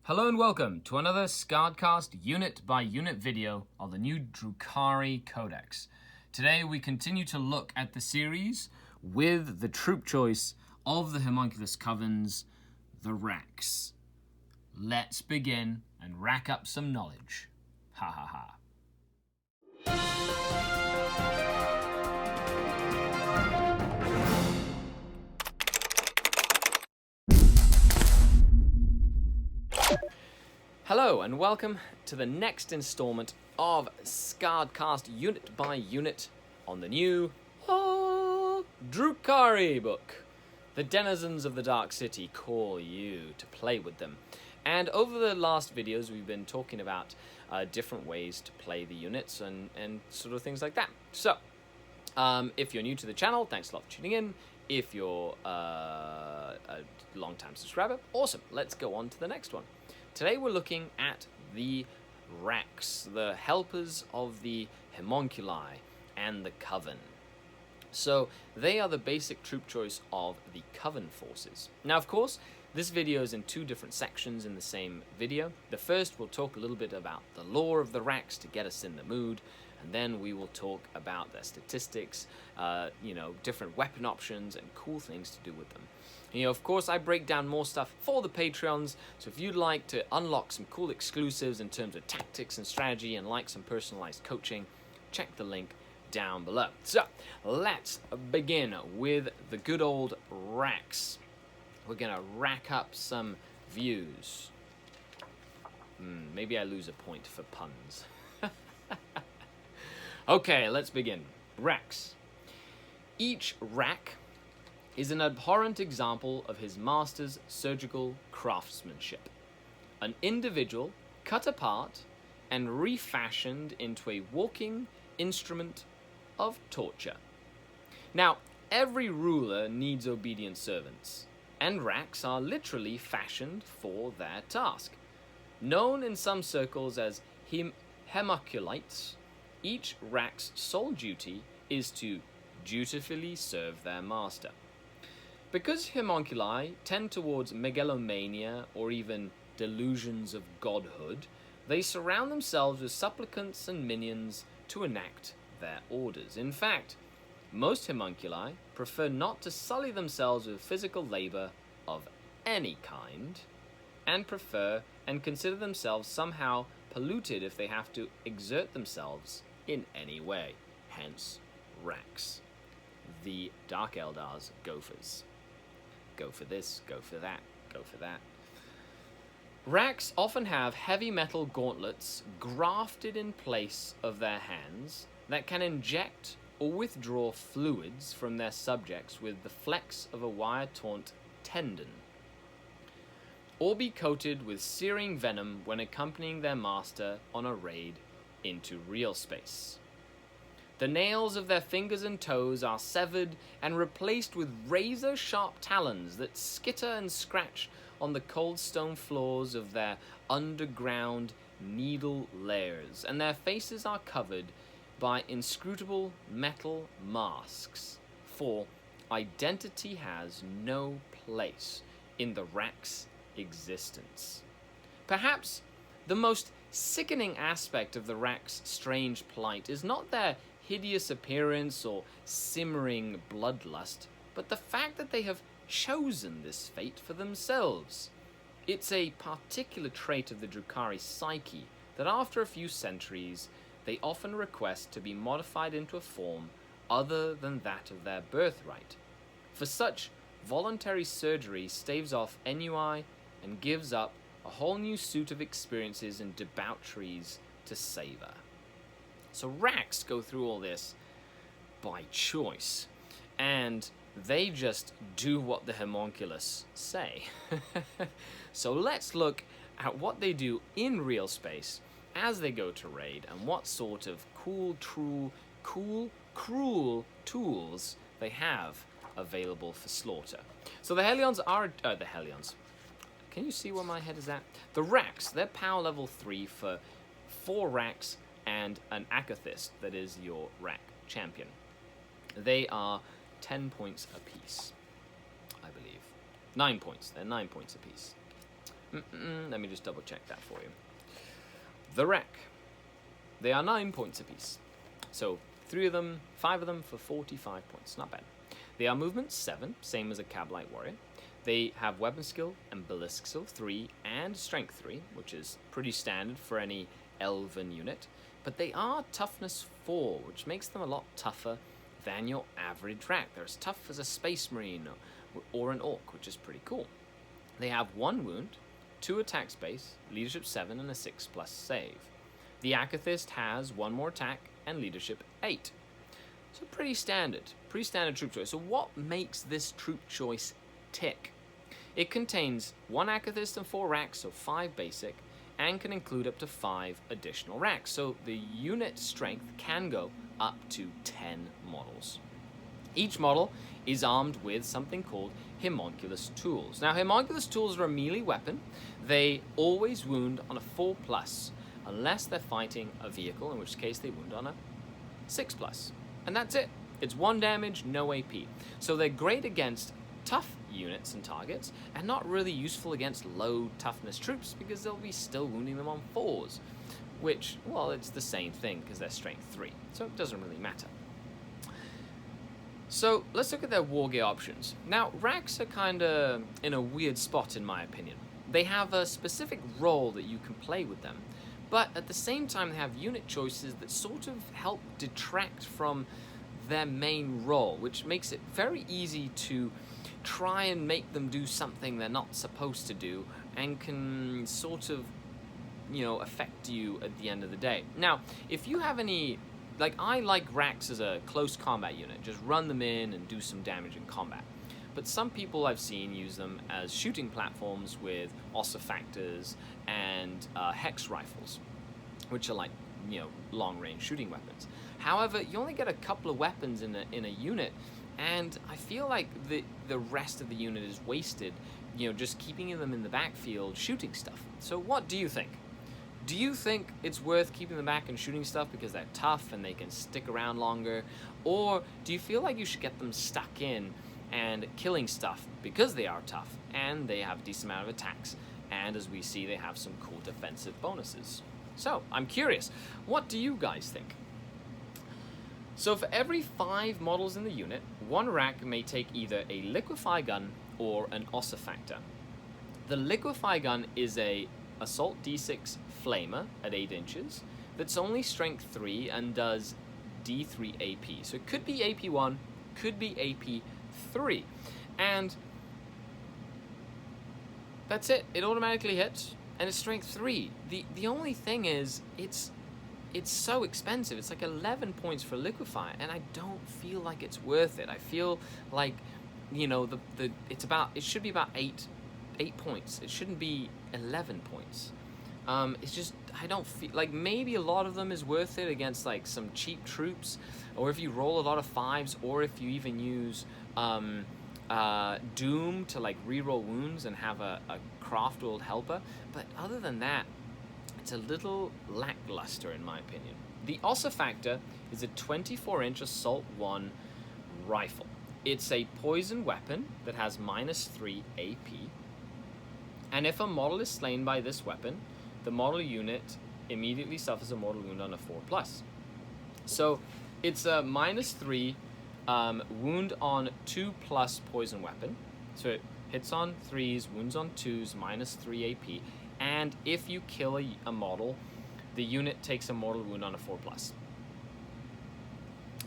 Hello and welcome to another SkaredCast unit-by-unit video of the new Drukhari Codex. Today we continue to look at the series with the troop choice of the Homunculus Covens, the Wracks. Let's begin and rack up some knowledge. Ha ha ha. Hello and welcome to the next installment of SkaredCast unit by unit on the new Drukhari book. The denizens of the Dark City call you to play with them. And over the last videos we've been talking about different ways to play the units and sort of things like that. So, if you're new to the channel, thanks a lot for tuning in. If you're a long-time subscriber, awesome. Let's go on to the next one. Today we're looking at the Wracks, the helpers of the Homunculi and the Coven. So they are the basic troop choice of the Coven forces. Now, of course, this video is in two different sections in the same video. The first will talk a little bit about the lore of the Wracks to get us in the mood, and then we will talk about their statistics, different weapon options and cool things to do with them. Of course, I break down more stuff for the Patreons, so if you'd like to unlock some cool exclusives in terms of tactics and strategy and like some personalized coaching, check the link down below. So, let's begin with the good old Wracks. We're going to rack up some views. Maybe I lose a point for puns. Okay, let's begin. Wracks. Each Wrack is an abhorrent example of his master's surgical craftsmanship. An individual cut apart and refashioned into a walking instrument of torture. Now, every ruler needs obedient servants, and Wracks are literally fashioned for their task. Known in some circles as Homunculites, each Wrack's sole duty is to dutifully serve their master. Because homunculi tend towards megalomania or even delusions of godhood, they surround themselves with supplicants and minions to enact their orders. In fact, most homunculi prefer not to sully themselves with physical labor of any kind, and consider themselves somehow polluted if they have to exert themselves in any way. Hence, Wracks. The Dark Eldar's gophers. Go for this, go for that, go for that. Wracks often have heavy metal gauntlets grafted in place of their hands that can inject or withdraw fluids from their subjects with the flex of a wire-taunt tendon, or be coated with searing venom when accompanying their master on a raid into real space. The nails of their fingers and toes are severed and replaced with razor-sharp talons that skitter and scratch on the cold stone floors of their underground needle lairs, and their faces are covered by inscrutable metal masks, for identity has no place in the Wracks' existence. Perhaps the most sickening aspect of the Wracks' strange plight is not their hideous appearance or simmering bloodlust, but the fact that they have chosen this fate for themselves. It's a particular trait of the Drukhari psyche that after a few centuries, they often request to be modified into a form other than that of their birthright. For such, voluntary surgery staves off ennui and gives up a whole new suite of experiences and debaucheries to savor. So Wracks go through all this by choice, and they just do what the Homunculus say. So let's look at what they do in real space as they go to raid, and what sort of cruel tools they have available for slaughter. So the Hellions are the Hellions. Can you see where my head is at? The Wracks, they're power level 3 for 4 Wracks and an Akathist, that is your Wrack champion. They are 10 points apiece, I believe. 9 points. They're 9 points apiece. Let me just double check that for you. The Wrack. They are 9 points apiece. So 5 of them for 45 points. Not bad. They are movement 7, same as a Cabalite Warrior. They have weapon skill and ballistic skill 3 and strength 3, which is pretty standard for any elven unit. But they are toughness 4, which makes them a lot tougher than your average Wrack. They're as tough as a Space Marine or an Orc, which is pretty cool. They have 1 wound, 2 attack space, leadership 7, and a 6+ save. The Akathist has 1 more attack and leadership 8. So pretty standard troop choice. So what makes this troop choice tick? It contains 1 Akathist and 4 Wracks, so 5 basic, and can include up to 5 additional Wracks. So the unit strength can go up to 10 models. Each model is armed with something called Homunculus Tools. Now, Homunculus Tools are a melee weapon. They always wound on a 4+, unless they're fighting a vehicle, in which case they wound on a 6+. And that's it. It's 1 damage, no AP. So they're great against tough units and targets, and not really useful against low toughness troops, because they'll be still wounding them on 4s. Which, well, it's the same thing, because they're strength 3. So it doesn't really matter. So let's look at their war gear options. Now, Wracks are kind of in a weird spot, in my opinion. They have a specific role that you can play with them, but at the same time they have unit choices that sort of help detract from their main role, which makes it very easy to try and make them do something they're not supposed to do, and can sort of, affect you at the end of the day. Now, if you have any... I like Wracks as a close combat unit. Just run them in and do some damage in combat. But some people I've seen use them as shooting platforms with ossifactors and Hex Rifles, which are long-range shooting weapons. However, you only get a couple of weapons in a unit, and I feel like the rest of the unit is wasted, just keeping them in the backfield shooting stuff. So what do you think? Do you think it's worth keeping them back and shooting stuff because they're tough and they can stick around longer? Or do you feel like you should get them stuck in and killing stuff because they are tough and they have a decent amount of attacks? And as we see, they have some cool defensive bonuses. So, I'm curious, what do you guys think? So for every 5 models in the unit, 1 Wrack may take either a Liquify Gun or an ossifactor. The Liquify Gun is a Assault D6 Flamer at 8 inches that's only strength 3 and does D3 AP. So it could be AP 1, could be AP 3. And that's it. It automatically hits, and it's strength 3. The only thing is, it's so expensive. It's like 11 points for Liquify, and I don't feel like it's worth it. I feel like, it should be about 8 points. It shouldn't be 11 points. It's just, I don't feel like maybe a lot of them is worth it against some cheap troops, or if you roll a lot of 5s, or if you even use Doom to reroll wounds and have a craft world helper. But other than that, it's a little lackluster in my opinion. The ossifactor is a 24-inch Assault 1 rifle. It's a poison weapon that has -3 AP. And if a model is slain by this weapon, the model unit immediately suffers a mortal wound on a 4+. So it's a -3 wound on 2+ poison weapon. So it hits on 3s, wounds on 2s, -3 AP. And if you kill a model, the unit takes a mortal wound on a 4+.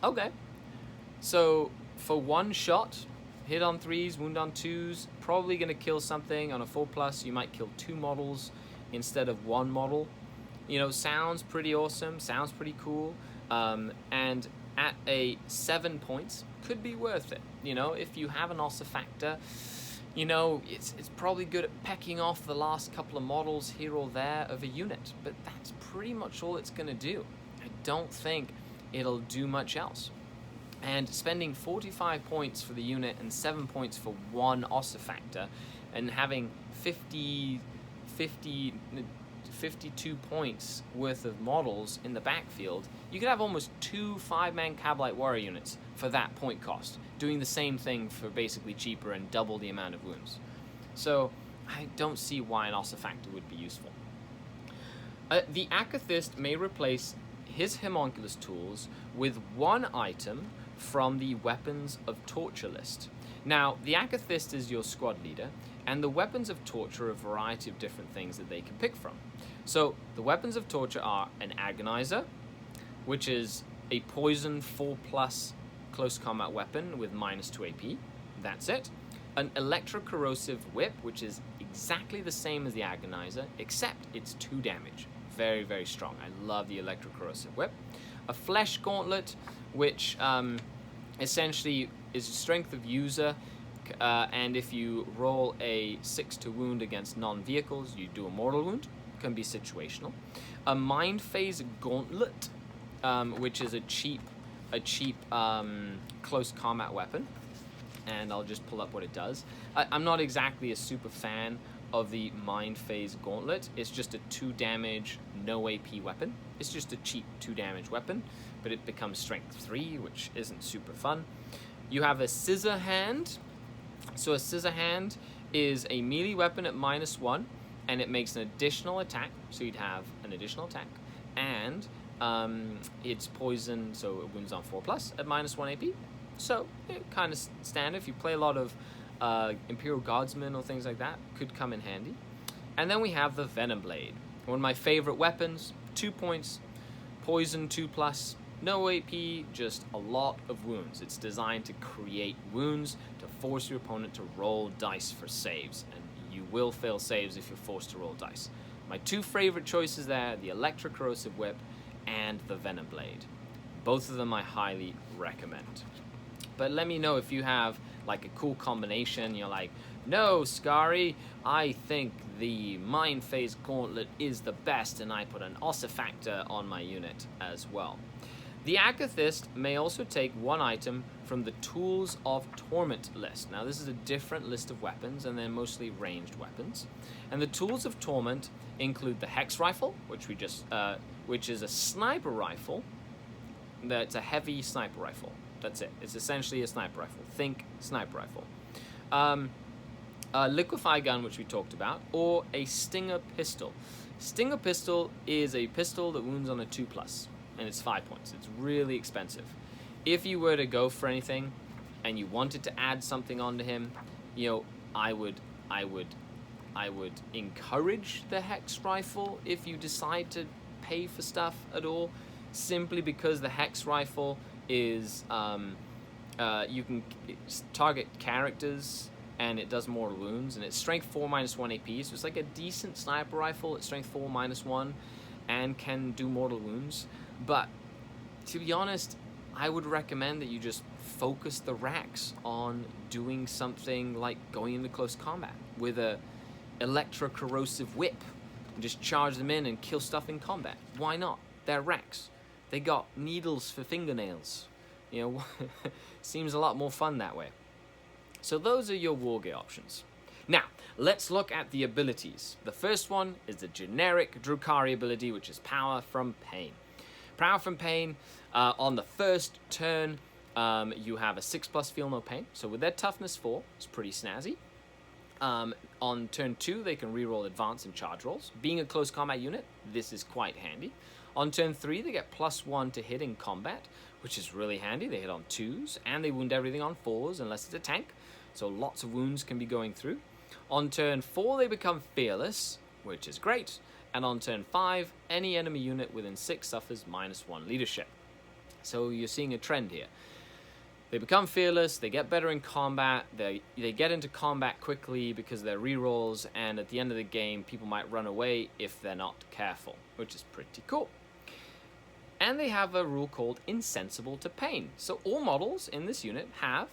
Okay. So for 1 shot, hit on 3s, wound on 2s, probably going to kill something. On a 4+, you might kill 2 models instead of 1 model. Sounds pretty awesome, sounds pretty cool. And at a 7 points, could be worth it. If you have an ossifactor, it's probably good at pecking off the last couple of models here or there of a unit. But that's pretty much all it's going to do. I don't think it'll do much else. And spending 45 points for the unit and 7 points for 1 ossifactor, and having 52 points worth of models in the backfield, you could have almost 2 5-man Cabalite Warrior units for that point cost, doing the same thing for basically cheaper and double the amount of wounds. So I don't see why an Ossifactor would be useful. The Akathist may replace his Homunculus Tools with one item from the Weapons of Torture list. Now, the Akathist is your squad leader, and the Weapons of Torture are a variety of different things that they can pick from. So, the Weapons of Torture are an Agonizer, which is a poison 4+ close combat weapon with -2 AP. That's it. An Electrocorrosive Whip, which is exactly the same as the Agonizer, except it's 2 damage. Very, very strong. I love the Electrocorrosive Whip. A Flesh Gauntlet, which essentially is strength of user, and if you roll a 6 to wound against non-vehicles, you do a mortal wound. Can be situational. A Mind Phase Gauntlet, which is a cheap close combat weapon, and I'll just pull up what it does. I'm not exactly a super fan of the Mind Phase Gauntlet. It's just a 2 damage, no AP weapon. It's just a cheap 2 damage weapon, but it becomes strength 3, which isn't super fun. You have a Scissor Hand. So a Scissor Hand is a melee weapon at -1, and it makes an additional attack. So you'd have an additional attack, and it's poison, so it wounds on 4+ at -1 AP. So kind of standard. If you play a lot of Imperial Guardsmen or things like that, could come in handy. And then we have the Venom Blade, one of my favorite weapons. 2 points, poison 2+, no AP, just a lot of wounds. It's designed to create wounds, to force your opponent to roll dice for saves, and you will fail saves if you're forced to roll dice. My 2 favorite choices there, the Electrocorrosive Whip and the Venom Blade. Both of them I highly recommend. But let me know if you have like a cool combination. You're like, no, Scary, I think the Mind Phase Gauntlet is the best, and I put an Ossifactor on my unit as well. The Akathist may also take one item from the Tools of Torment list. Now, this is a different list of weapons, and they're mostly ranged weapons. And the Tools of Torment include the Hex Rifle, which is a sniper rifle. That's a heavy sniper rifle. That's it. It's essentially a sniper rifle. Think sniper rifle. A Liquify Gun, which we talked about, or a Stinger Pistol. Stinger Pistol is a pistol that wounds on a 2+, and it's 5 points. It's really expensive. If you were to go for anything, and you wanted to add something onto him, you know, I would encourage the Hex Rifle if you decide to pay for stuff at all, simply because the Hex Rifle is you can target characters, and it does mortal wounds, and it's strength 4 -1 AP, so it's like a decent sniper rifle at strength 4 -1 and can do mortal wounds. But to be honest, I would recommend that you just focus the racks on doing something like going into close combat with a Electrocorrosive Whip and just charge them in and kill stuff in combat. Why not? They're racks. They got needles for fingernails. You know, seems a lot more fun that way. So those are your wargear options. Now, let's look at the abilities. The first one is the generic Drukhari ability, which is Power from Pain. Power from Pain, on the first turn, you have a 6+ feel no pain. So with their toughness 4, it's pretty snazzy. On turn 2, they can reroll advance and charge rolls. Being a close combat unit, this is quite handy. On turn 3, they get +1 to hit in combat, which is really handy. They hit on 2s, and they wound everything on 4s unless it's a tank. So lots of wounds can be going through. On turn 4, they become fearless, which is great. And on turn 5, any enemy unit within 6 suffers -1 leadership. So you're seeing a trend here. They become fearless, they get better in combat, they get into combat quickly because of their rerolls, and at the end of the game, people might run away if they're not careful, which is pretty cool. And they have a rule called Insensible to Pain. So all models in this unit have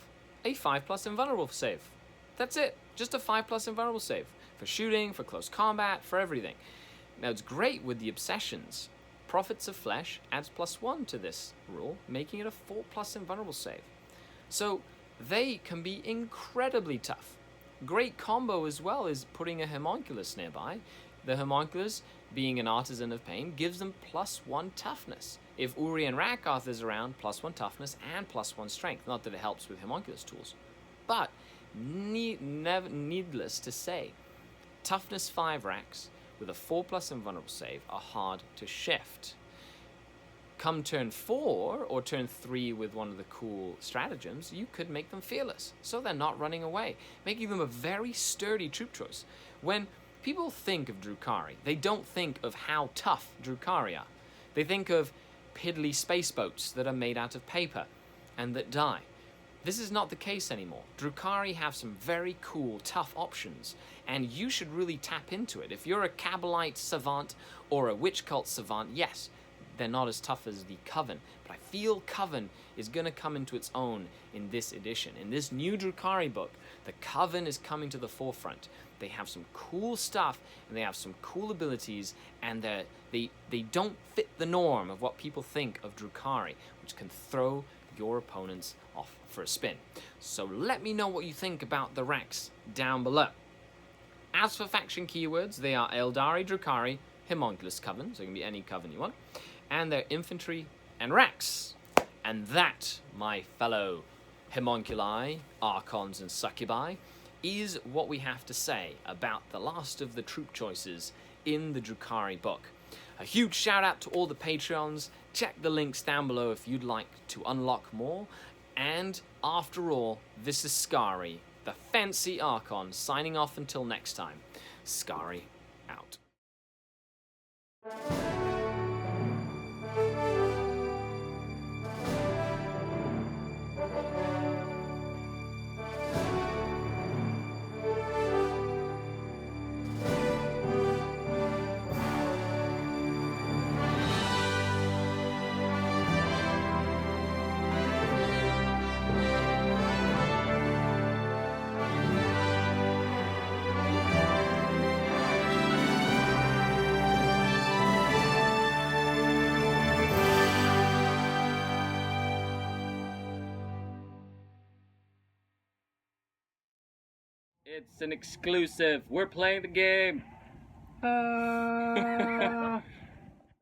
a 5+ invulnerable save. That's it, just a 5+ invulnerable save. For shooting, for close combat, for everything. Now it's great with the obsessions. Prophets of Flesh adds +1 to this rule, making it a 4+ invulnerable save. So they can be incredibly tough. Great combo as well is putting a Homunculus nearby. The Homunculus, being an Artisan of Pain, gives them +1 toughness. If Uri and Rakath is around, +1 toughness and +1 strength. Not that it helps with Homunculus tools. But needless to say, Toughness 5 racks with a 4+ invulnerable save are hard to shift. Come turn 4 or turn 3 with one of the cool stratagems, you could make them fearless, so they're not running away, making them a very sturdy troop choice. When people think of Drukhari, they don't think of how tough Drukhari are. They think of piddly space boats that are made out of paper and that die. This is not the case anymore. Drukhari have some very cool, tough options, and you should really tap into it. If you're a Kabbalite savant or a witch cult savant, yes, they're not as tough as the Coven, but I feel Coven is going to come into its own in this edition. In this new Drukhari book, the Coven is coming to the forefront. They have some cool stuff, and they have some cool abilities, and they don't fit the norm of what people think of Drukhari, which can throw your opponents off for a spin. So let me know what you think about the Wracks down below. As for faction keywords, they are Eldari, Drukhari, Homunculus Coven, so it can be any Coven you want, and their infantry and Wracks. And that, my fellow Homunculi, Archons and Succubi, is what we have to say about the last of the troop choices in the Drukhari book. A huge shout out to all the Patreons. Check the links down below if you'd like to unlock more. And after all, this is Skari, the fancy Archon, signing off until next time. Skari out. It's an exclusive. We're playing the game.